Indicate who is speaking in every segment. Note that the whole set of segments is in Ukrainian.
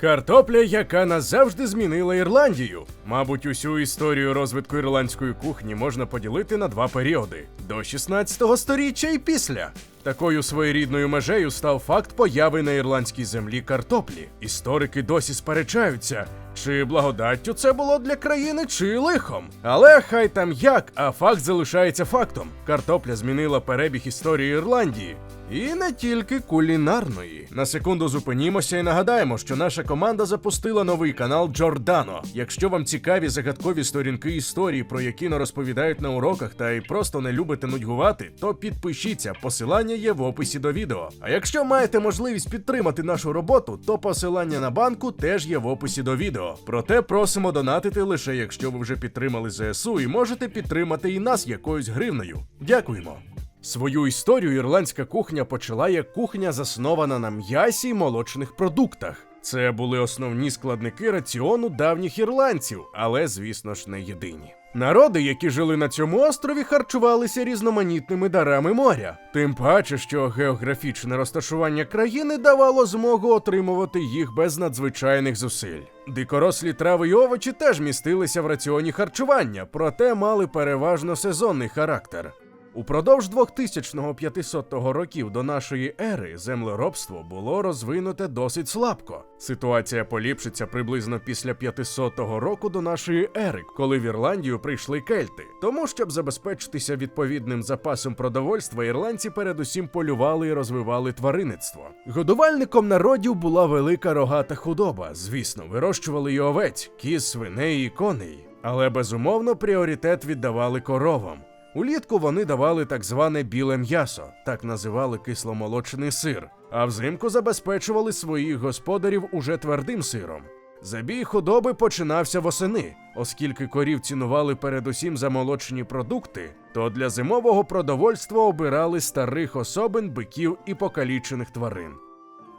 Speaker 1: Картопля, яка назавжди змінила Ірландію. Мабуть, усю історію розвитку ірландської кухні можна поділити на два періоди – до 16-го сторіччя і після. Такою своєрідною межею став факт появи на ірландській землі картоплі. Історики досі сперечаються, чи благодаттю це було для країни, чи лихом. Але хай там як, а факт залишається фактом. Картопля змінила перебіг історії Ірландії. І не тільки кулінарної. На секунду зупинімося і нагадаємо, що наша команда запустила новий канал Джордано. Якщо вам цікаві загадкові сторінки історії, про які не розповідають на уроках, та й просто не любите нудьгувати, то підпишіться, посилання є в описі до відео. А якщо маєте можливість підтримати нашу роботу, то посилання на банку теж є в описі до відео. Проте просимо донатити лише якщо ви вже підтримали ЗСУ і можете підтримати і нас якоюсь гривнею. Дякуємо! Свою історію ірландська кухня почала як кухня, заснована на м'ясі й молочних продуктах. Це були основні складники раціону давніх ірландців, але, звісно ж, не єдині. Народи, які жили на цьому острові, харчувалися різноманітними дарами моря. Тим паче, що географічне розташування країни давало змогу отримувати їх без надзвичайних зусиль. Дикорослі трави й овочі теж містилися в раціоні харчування, проте мали переважно сезонний характер. Упродовж 2500 років до нашої ери землеробство було розвинуте досить слабко. Ситуація поліпшиться приблизно після 500 року до нашої ери, коли в Ірландію прийшли кельти. Тому, щоб забезпечитися відповідним запасом продовольства, ірландці передусім полювали і розвивали тваринництво. Годувальником народів була велика рогата худоба. Звісно, вирощували й овець, кіз, свиней і коней. Але, безумовно, пріоритет віддавали коровам. Улітку вони давали так зване біле м'ясо, так називали кисломолочний сир, а взимку забезпечували своїх господарів уже твердим сиром. Забій худоби починався восени. Оскільки корів цінували передусім за молочні продукти, то для зимового продовольства обирали старих особин, биків і покалічених тварин.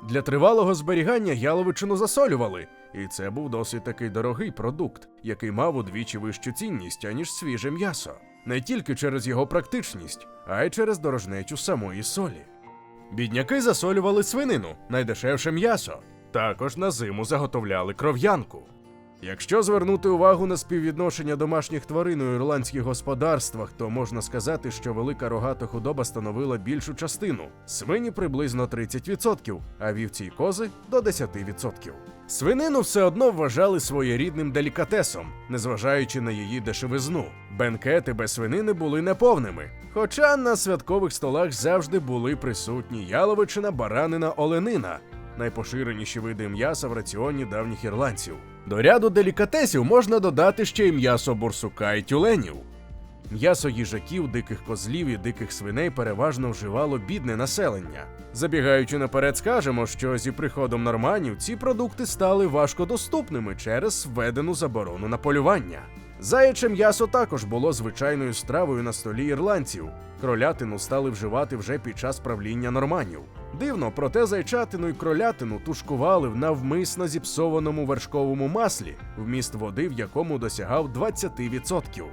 Speaker 1: Для тривалого зберігання яловичину засолювали, і це був досить такий дорогий продукт, який мав удвічі вищу цінність, аніж свіже м'ясо. Не тільки через його практичність, а й через дорожнечу самої солі. Бідняки засолювали свинину, найдешевше м'ясо. Також на зиму заготовляли кров'янку. Якщо звернути увагу на співвідношення домашніх тварин у ірландських господарствах, то можна сказати, що велика рогата худоба становила більшу частину. Свині приблизно 30%, а вівці й кози – до 10%. Свинину все одно вважали своєрідним делікатесом, незважаючи на її дешевизну. Бенкети без свинини були неповними, хоча на святкових столах завжди були присутні яловичина, баранина, оленина – найпоширеніші види м'яса в раціоні давніх ірландців. До ряду делікатесів можна додати ще й м'ясо борсука і тюленів. М'ясо їжаків, диких козлів і диких свиней переважно вживало бідне населення. Забігаючи наперед, скажемо, що зі приходом норманів ці продукти стали важкодоступними через введену заборону на полювання. Заяче м'ясо також було звичайною стравою на столі ірландців. Кролятину стали вживати вже під час правління норманів. Дивно, проте зайчатину і кролятину тушкували в навмисно зіпсованому вершковому маслі, вміст води в якому досягав 20%.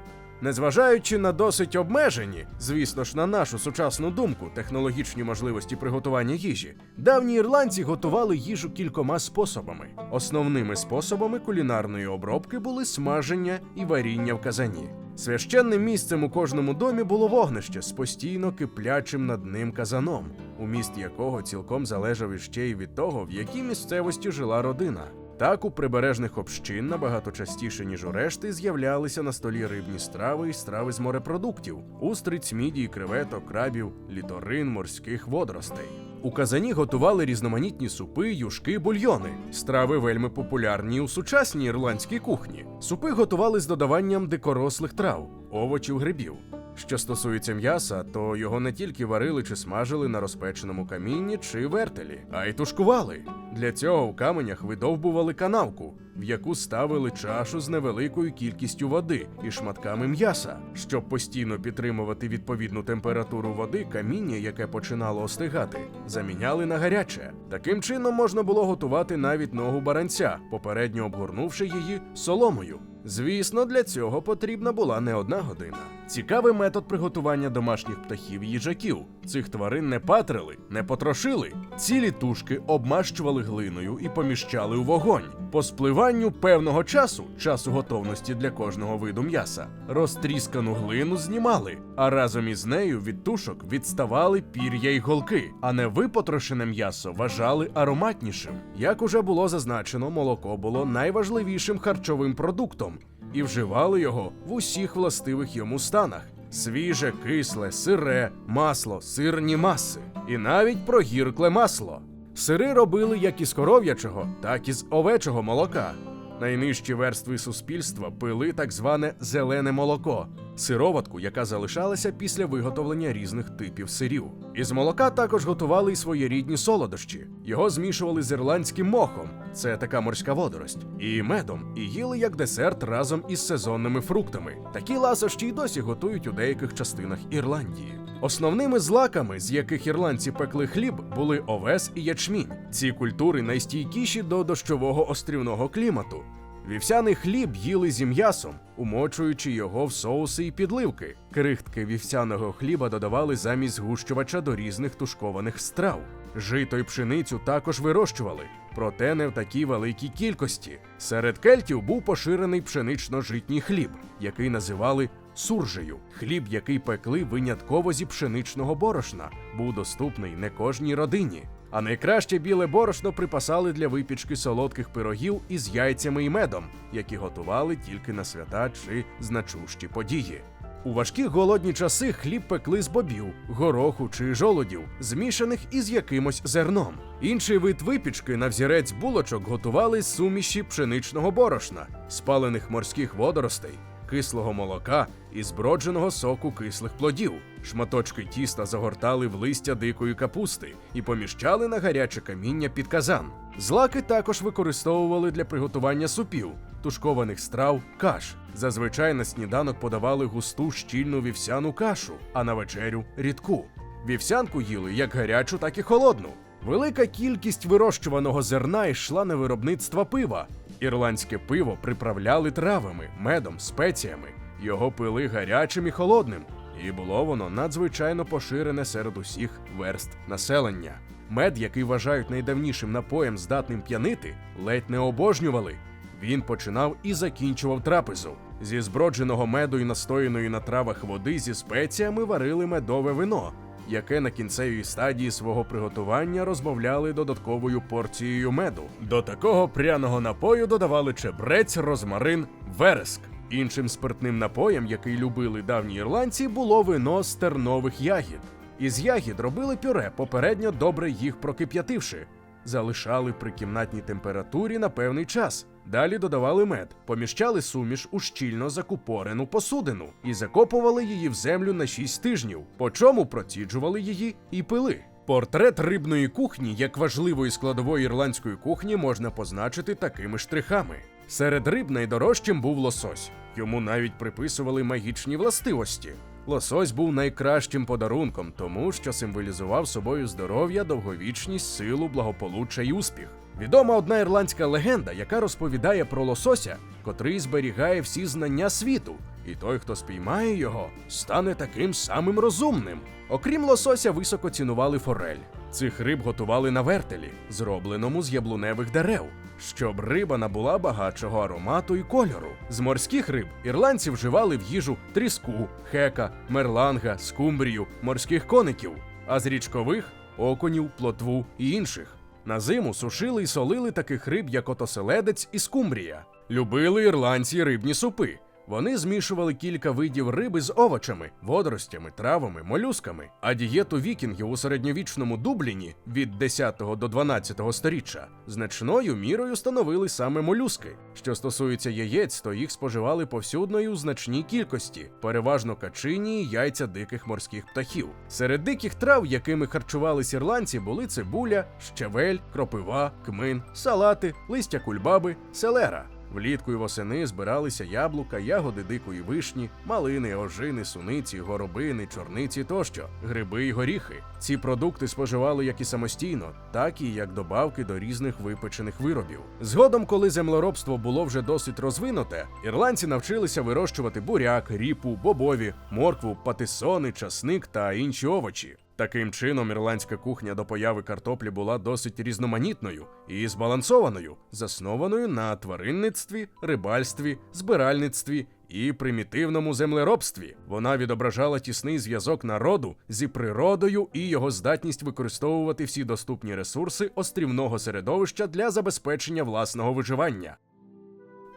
Speaker 1: Незважаючи на досить обмежені, звісно ж на нашу сучасну думку, технологічні можливості приготування їжі, давні ірландці готували їжу кількома способами. Основними способами кулінарної обробки були смаження і варіння в казані. Священним місцем у кожному домі було вогнище з постійно киплячим над ним казаном, уміст якого цілком залежав іще й від того, в якій місцевості жила родина. Так, у прибережних общин набагато частіше, ніж у решти, з'являлися на столі рибні страви і страви з морепродуктів – устриць, мідій, креветок, крабів, літорин, морських водоростей. У казані готували різноманітні супи, юшки, бульйони. Страви вельми популярні у сучасній ірландській кухні. Супи готували з додаванням дикорослих трав, овочів, грибів. Що стосується м'яса, то його не тільки варили чи смажили на розпеченому камінні чи вертелі, а й тушкували. Для цього в каменях видовбували канавку, в яку ставили чашу з невеликою кількістю води і шматками м'яса. Щоб постійно підтримувати відповідну температуру води, каміння, яке починало остигати, заміняли на гаряче. Таким чином можна було готувати навіть ногу баранця, попередньо обгорнувши її соломою. Звісно, для цього потрібна була не одна година. Цікавий метод приготування домашніх птахів і їжаків. Цих тварин не патрили, не потрошили. Цілі тушки обмащували глиною і поміщали у вогонь. По спливанню певного часу готовності для кожного виду м'яса, розтріскану глину знімали, а разом із нею від тушок відставали пір'я й голки, а невипотрошене м'ясо вважали ароматнішим. Як уже було зазначено, молоко було найважливішим харчовим продуктом, і вживали його в усіх властивих йому станах: свіже, кисле, сире, масло, сирні маси і навіть прогіркле масло. Сири робили як із коров'ячого, так і з овечого молока. Найнижчі верстви суспільства пили так зване зелене молоко – сироватку, яка залишалася після виготовлення різних типів сирів. Із молока також готували й своєрідні солодощі. Його змішували з ірландським мохом – це така морська водорость, і медом, і їли як десерт разом із сезонними фруктами. Такі ласощі й досі готують у деяких частинах Ірландії. Основними злаками, з яких ірландці пекли хліб, були овес і ячмінь. Ці культури найстійкіші до дощового острівного клімату. Вівсяний хліб їли зі м'ясом, умочуючи його в соуси і підливки. Крихтки вівсяного хліба додавали замість згущувача до різних тушкованих страв. Жито й пшеницю також вирощували, проте не в такій великій кількості. Серед кельтів був поширений пшенично-житній хліб, який називали суржею. Хліб, який пекли винятково зі пшеничного борошна, був доступний не кожній родині. А найкраще біле борошно припасали для випічки солодких пирогів із яйцями і медом, які готували тільки на свята чи значущі події. У важкі голодні часи хліб пекли з бобів, гороху чи жолудів, змішаних із якимось зерном. Інший вид випічки на взірець булочок готували з суміші пшеничного борошна, спалених морських водоростей, кислого молока і збродженого соку кислих плодів. Шматочки тіста загортали в листя дикої капусти і поміщали на гаряче каміння під казан. Злаки також використовували для приготування супів, тушкованих страв, каш. Зазвичай на сніданок подавали густу щільну вівсяну кашу, а на вечерю – рідку. Вівсянку їли як гарячу, так і холодну. Велика кількість вирощуваного зерна йшла на виробництво пива. Ірландське пиво приправляли травами, медом, спеціями. Його пили гарячим і холодним. І було воно надзвичайно поширене серед усіх верств населення. Мед, який вважають найдавнішим напоєм, здатним п'янити, ледь не обожнювали. Він починав і закінчував трапезу. Зі збродженого меду і настояної на травах води зі спеціями варили медове вино, яке на кінцевій стадії свого приготування розбавляли додатковою порцією меду. До такого пряного напою додавали чебрець, розмарин, вереск. Іншим спиртним напоєм, який любили давні ірландці, було вино з тернових ягід. Із ягід робили пюре, попередньо добре їх прокип'ятивши. Залишали при кімнатній температурі на певний час. Далі додавали мед, поміщали суміш у щільно закупорену посудину і закопували її в землю на 6 тижнів, по чому проціджували її і пили. Портрет рибної кухні, як важливої складової ірландської кухні, можна позначити такими штрихами. Серед риб найдорожчим був лосось. Йому навіть приписували магічні властивості. Лосось був найкращим подарунком, тому що символізував собою здоров'я, довговічність, силу, благополуччя й успіх. Відома одна ірландська легенда, яка розповідає про лосося, котрий зберігає всі знання світу, і той, хто спіймає його, стане таким самим розумним. Окрім лосося, високо цінували форель. Цих риб готували на вертелі, зробленому з яблуневих дерев, щоб риба набула багатшого аромату і кольору. З морських риб ірландці вживали в їжу тріску, хека, мерланга, скумбрію, морських коників, а з річкових – окунів, плотву і інших. На зиму сушили і солили таких риб, як отоселедець і скумбрія. Любили ірландці рибні супи. Вони змішували кілька видів риби з овочами, водоростями, травами, молюсками. А дієту вікінгів у середньовічному Дубліні від 10 до 12 сторіччя значною мірою становили саме молюски. Що стосується яєць, то їх споживали повсюдно і у значній кількості, переважно качині і яйця диких морських птахів. Серед диких трав, якими харчувались ірландці, були цибуля, щавель, кропива, кмин, салати, листя кульбаби, селера. Влітку і восени збиралися яблука, ягоди дикої вишні, малини, ожини, суниці, горобини, чорниці тощо, гриби і горіхи. Ці продукти споживали як і самостійно, так і як добавки до різних випечених виробів. Згодом, коли землеробство було вже досить розвинуте, ірландці навчилися вирощувати буряк, ріпу, бобові, моркву, патисони, часник та інші овочі. Таким чином, ірландська кухня до появи картоплі була досить різноманітною і збалансованою, заснованою на тваринництві, рибальстві, збиральництві і примітивному землеробстві. Вона відображала тісний зв'язок народу зі природою і його здатність використовувати всі доступні ресурси острівного середовища для забезпечення власного виживання.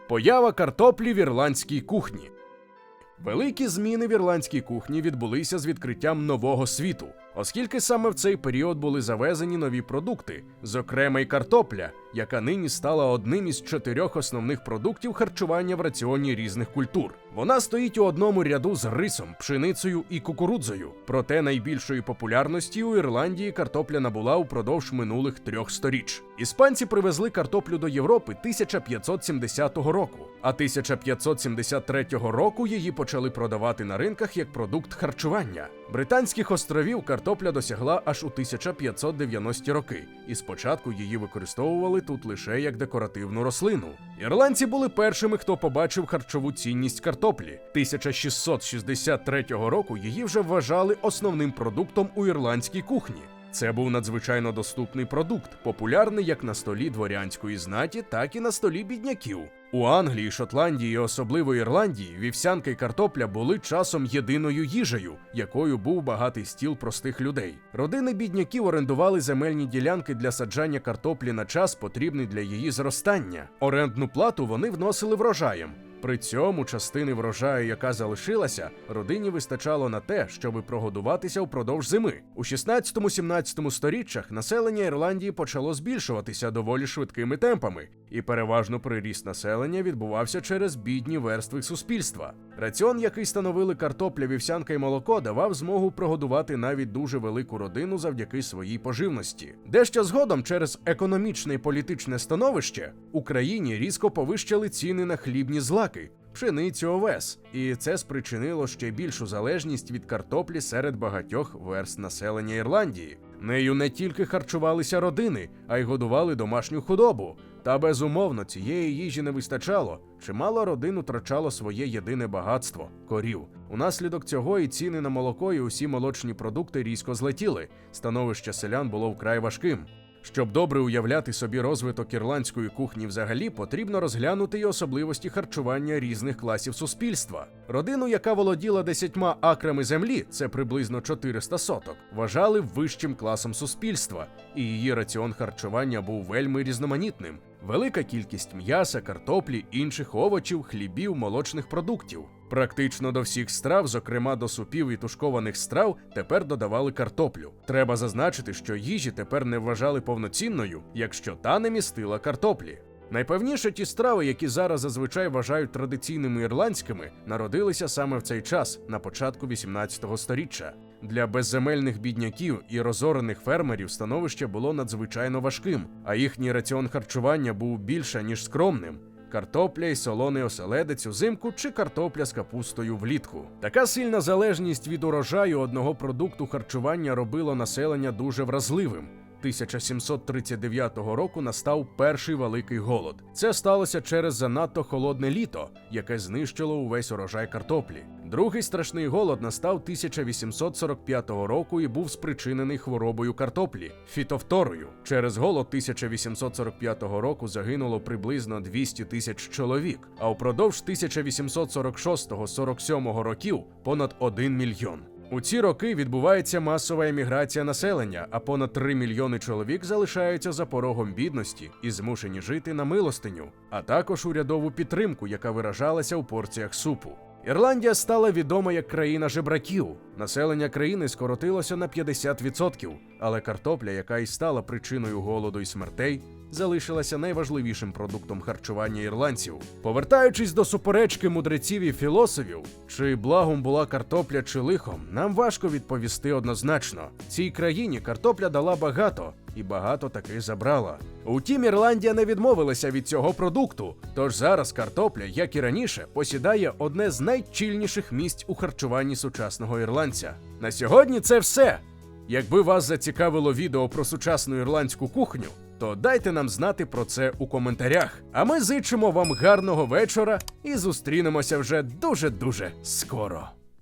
Speaker 1: Поява картоплі в ірландській кухні. Великі зміни в ірландській кухні відбулися з відкриттям нового світу, оскільки саме в цей період були завезені нові продукти, зокрема й картопля, яка нині стала одним із 4 основних продуктів харчування в раціоні різних культур. Вона стоїть у одному ряду з рисом, пшеницею і кукурудзою. Проте найбільшої популярності у Ірландії картопля набула упродовж минулих 3 сторіч. Іспанці привезли картоплю до Європи 1570 року, а 1573 року її почали продавати на ринках як продукт харчування. Британських островів картопля досягла аж у 1590-ті роки, і спочатку її використовували тут лише як декоративну рослину. Ірландці були першими, хто побачив харчову цінність картоплі. 1663 року її вже вважали основним продуктом у ірландській кухні. Це був надзвичайно доступний продукт, популярний як на столі дворянської знаті, так і на столі бідняків. У Англії, Шотландії і особливо Ірландії вівсянка і картопля були часом єдиною їжею, якою був багатий стіл простих людей. Родини бідняків орендували земельні ділянки для саджання картоплі на час, потрібний для її зростання. Орендну плату вони вносили врожаєм. При цьому частини врожаю, яка залишилася, родині вистачало на те, щоби прогодуватися впродовж зими. У 16-17 сторіччях населення Ірландії почало збільшуватися доволі швидкими темпами, і переважно приріст населення відбувався через бідні верстви суспільства. Раціон, який становили картопля, вівсянка і молоко, давав змогу прогодувати навіть дуже велику родину завдяки своїй поживності. Дещо згодом через економічне і політичне становище Україні різко повищили ціни на хлібні злаки, пшеницю, овес, і це спричинило ще більшу залежність від картоплі серед багатьох верств населення Ірландії. Нею не тільки харчувалися родини, а й годували домашню худобу. Та безумовно цієї їжі не вистачало, чимало родин втрачало своє єдине багатство – корів. Унаслідок цього і ціни на молоко, і усі молочні продукти різко злетіли, становище селян було вкрай важким. Щоб добре уявляти собі розвиток ірландської кухні взагалі, потрібно розглянути й особливості харчування різних класів суспільства. Родину, яка володіла 10 акрами землі, це приблизно 400 соток, вважали вищим класом суспільства, і її раціон харчування був вельми різноманітним. Велика кількість м'яса, картоплі, інших овочів, хлібів, молочних продуктів. Практично до всіх страв, зокрема до супів і тушкованих страв, тепер додавали картоплю. Треба зазначити, що їжі тепер не вважали повноцінною, якщо та не містила картоплі. Найпевніше ті страви, які зараз зазвичай вважають традиційними ірландськими, народилися саме в цей час, на початку 18-го сторіччя. Для безземельних бідняків і розорених фермерів становище було надзвичайно важким, а їхній раціон харчування був більше, ніж скромним. Картопля і солоний оселедець узимку чи картопля з капустою влітку. Така сильна залежність від урожаю одного продукту харчування робила населення дуже вразливим. 1739 року настав перший великий голод. Це сталося через занадто холодне літо, яке знищило увесь урожай картоплі. Другий страшний голод настав 1845 року і був спричинений хворобою картоплі – фітофторою. Через голод 1845 року загинуло приблизно 200 тисяч чоловік, а впродовж 1846-47 років – понад 1 мільйон. У ці роки відбувається масова еміграція населення, а понад 3 мільйони чоловік залишаються за порогом бідності і змушені жити на милостиню, а також урядову підтримку, яка виражалася у порціях супу. Ірландія стала відома як країна жебраків. Населення країни скоротилося на 50%, але картопля, яка і стала причиною голоду і смертей, залишилася найважливішим продуктом харчування ірландців. Повертаючись до суперечки мудреців і філософів, чи благом була картопля чи лихом, нам важко відповісти однозначно. Цій країні картопля дала багато, і багато таки забрала. Утім, Ірландія не відмовилася від цього продукту, тож зараз картопля, як і раніше, посідає одне з найчільніших місць у харчуванні сучасного ірландця. На сьогодні це все. Якби вас зацікавило відео про сучасну ірландську кухню, то дайте нам знати про це у коментарях. А ми зичимо вам гарного вечора і зустрінемося вже дуже-дуже скоро.